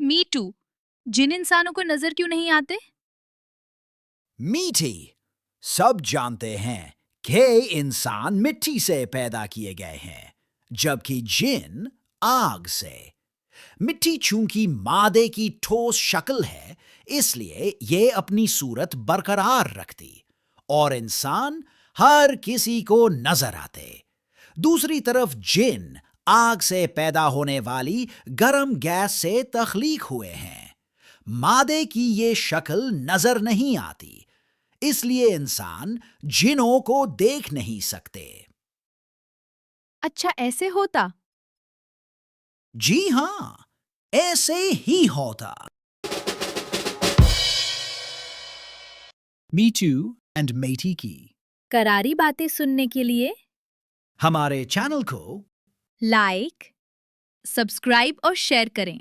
Me too, जिन इंसानों को नजर क्यों नहीं आते? मीटी, सब जानते हैं कि इंसान मिट्टी से पैदा किए गए हैं, जबकि जिन आग से। मिट्टी चूंकि मादे की ठोस शक्ल है, इसलिए ये अपनी सूरत बरकरार रखती और इंसान हर किसी को नजर आते। दूसरी तरफ जिन आग से पैदा होने वाली गर्म गैस से तख्लीक हुए हैं। मादे की ये शक्ल नजर नहीं आती, इसलिए इंसान जिनों को देख नहीं सकते। अच्छा, ऐसे होता? जी हाँ, ऐसे ही होता। मीटू एंड मेटी की करारी बातें सुनने के लिए हमारे चैनल को लाइक, सब्सक्राइब और शेयर करें।